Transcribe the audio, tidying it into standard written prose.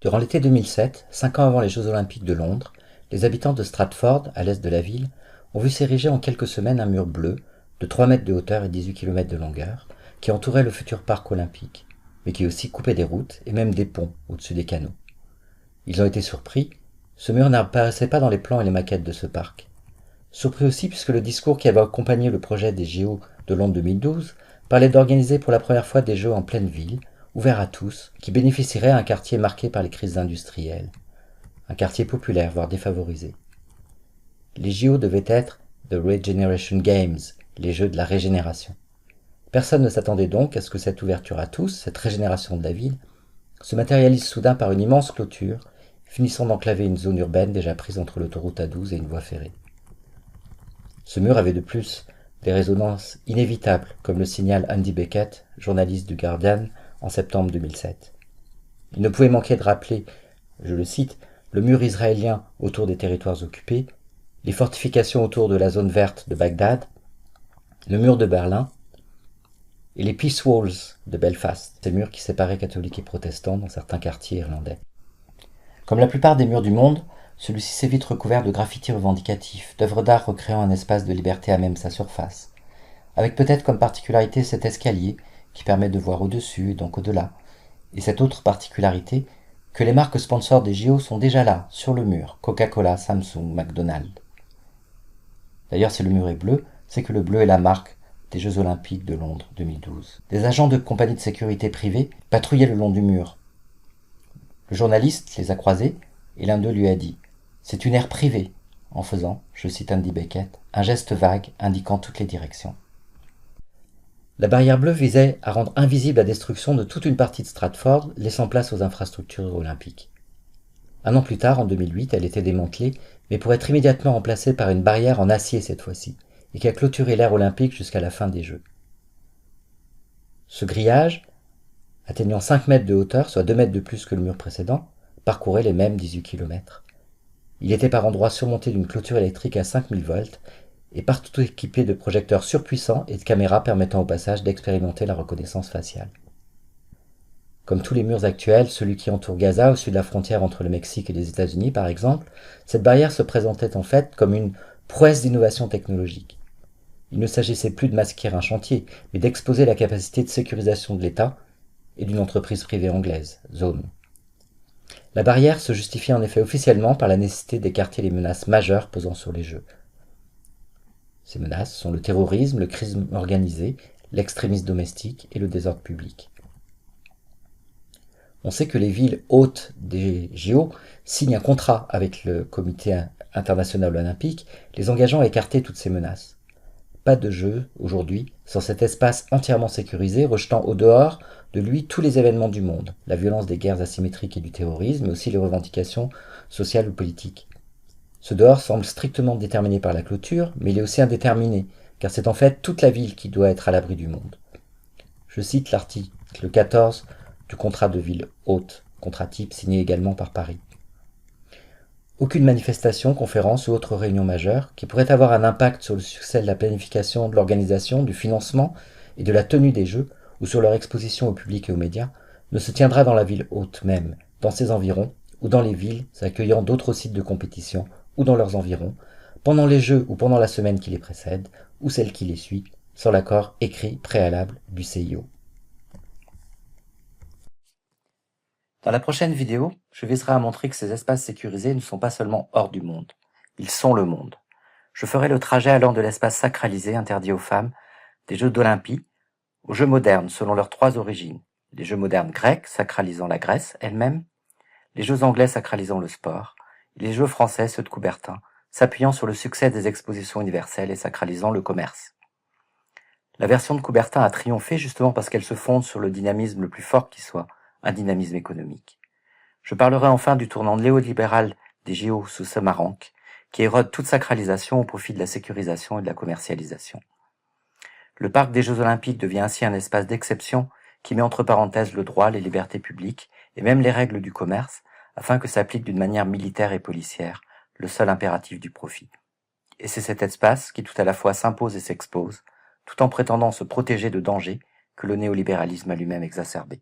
Durant l'été 2007, 5 ans avant les Jeux Olympiques de Londres, les habitants de Stratford, à l'est de la ville, ont vu s'ériger en quelques semaines un mur bleu de 3 mètres de hauteur et 18 km de longueur qui entourait le futur parc olympique, mais qui aussi coupait des routes et même des ponts au-dessus des canaux. Ils ont été surpris, ce mur n'apparaissait pas dans les plans et les maquettes de ce parc. Surpris aussi puisque le discours qui avait accompagné le projet des JO de Londres 2012 parlait d'organiser pour la première fois des Jeux en pleine ville, ouverts à tous, qui bénéficieraient à un quartier marqué par les crises industrielles. Un quartier populaire, voire défavorisé. Les JO devaient être The Regeneration Games, les Jeux de la régénération. Personne ne s'attendait donc à ce que cette ouverture à tous, cette régénération de la ville, se matérialise soudain par une immense clôture, finissant d'enclaver une zone urbaine déjà prise entre l'autoroute A12 et une voie ferrée. Ce mur avait de plus des résonances inévitables, comme le signale Andy Beckett, journaliste du Guardian, en septembre 2007. Il ne pouvait manquer de rappeler, je le cite, le mur israélien autour des territoires occupés, les fortifications autour de la zone verte de Bagdad, le mur de Berlin et les Peace Walls de Belfast, ces murs qui séparaient catholiques et protestants dans certains quartiers irlandais. Comme la plupart des murs du monde, celui-ci s'est vite recouvert de graffitis revendicatifs, d'œuvres d'art recréant un espace de liberté à même sa surface, avec peut-être comme particularité cet escalier qui permet de voir au-dessus et donc au-delà, et cette autre particularité que les marques sponsors des JO sont déjà là, sur le mur, Coca-Cola, Samsung, McDonald's. D'ailleurs, si le mur est bleu, c'est que le bleu est la marque des Jeux Olympiques de Londres 2012. Des agents de compagnies de sécurité privées patrouillaient le long du mur. Le journaliste les a croisés et l'un d'eux lui a dit « C'est une aire privée », en faisant, je cite Andy Beckett, un geste vague indiquant toutes les directions. La barrière bleue visait à rendre invisible la destruction de toute une partie de Stratford, laissant place aux infrastructures olympiques. Un an plus tard, en 2008, elle était démantelée, mais pour être immédiatement remplacée par une barrière en acier cette fois-ci, et qui a clôturé l'aire olympique jusqu'à la fin des Jeux. Ce grillage, atteignant 5 mètres de hauteur, soit 2 mètres de plus que le mur précédent, parcourait les mêmes 18 km. Il était par endroits surmonté d'une clôture électrique à 5000 volts et partout équipé de projecteurs surpuissants et de caméras permettant au passage d'expérimenter la reconnaissance faciale. Comme tous les murs actuels, celui qui entoure Gaza au sud de la frontière entre le Mexique et les États-Unis par exemple, cette barrière se présentait en fait comme une prouesse d'innovation technologique. Il ne s'agissait plus de masquer un chantier, mais d'exposer la capacité de sécurisation de l'État et d'une entreprise privée anglaise, Zone. La barrière se justifiait en effet officiellement par la nécessité d'écarter les menaces majeures pesant sur les Jeux. Ces menaces sont le terrorisme, le crime organisé, l'extrémisme domestique et le désordre public. On sait que les villes hôtes des JO signent un contrat avec le Comité international olympique, les engageant à écarter toutes ces menaces. Pas de jeu, aujourd'hui, sans cet espace entièrement sécurisé, rejetant au dehors de lui tous les événements du monde, la violence des guerres asymétriques et du terrorisme, mais aussi les revendications sociales ou politiques. Ce dehors semble strictement déterminé par la clôture, mais il est aussi indéterminé, car c'est en fait toute la ville qui doit être à l'abri du monde. Je cite l'article 14 du contrat de ville hôte, contrat type signé également par Paris. Aucune manifestation, conférence ou autre réunion majeure qui pourrait avoir un impact sur le succès de la planification, de l'organisation, du financement et de la tenue des Jeux ou sur leur exposition au public et aux médias ne se tiendra dans la ville hôte même, dans ses environs ou dans les villes accueillant d'autres sites de compétition ou dans leurs environs, pendant les Jeux ou pendant la semaine qui les précède ou celle qui les suit, sans l'accord écrit préalable du CIO. Dans la prochaine vidéo, je viserai à montrer que ces espaces sécurisés ne sont pas seulement hors du monde, ils sont le monde. Je ferai le trajet allant de l'espace sacralisé interdit aux femmes, des Jeux d'Olympie, aux Jeux modernes selon leurs 3 origines. Les Jeux modernes grecs sacralisant la Grèce elle-même, les Jeux anglais sacralisant le sport, et les Jeux français, ceux de Coubertin, s'appuyant sur le succès des expositions universelles et sacralisant le commerce. La version de Coubertin a triomphé justement parce qu'elle se fonde sur le dynamisme le plus fort qui soit, un dynamisme économique. Je parlerai enfin du tournant néolibéral des JO sous Samaranch, qui érode toute sacralisation au profit de la sécurisation et de la commercialisation. Le parc des Jeux Olympiques devient ainsi un espace d'exception qui met entre parenthèses le droit, les libertés publiques et même les règles du commerce, afin que s'applique d'une manière militaire et policière le seul impératif du profit. Et c'est cet espace qui tout à la fois s'impose et s'expose, tout en prétendant se protéger de dangers que le néolibéralisme a lui-même exacerbés.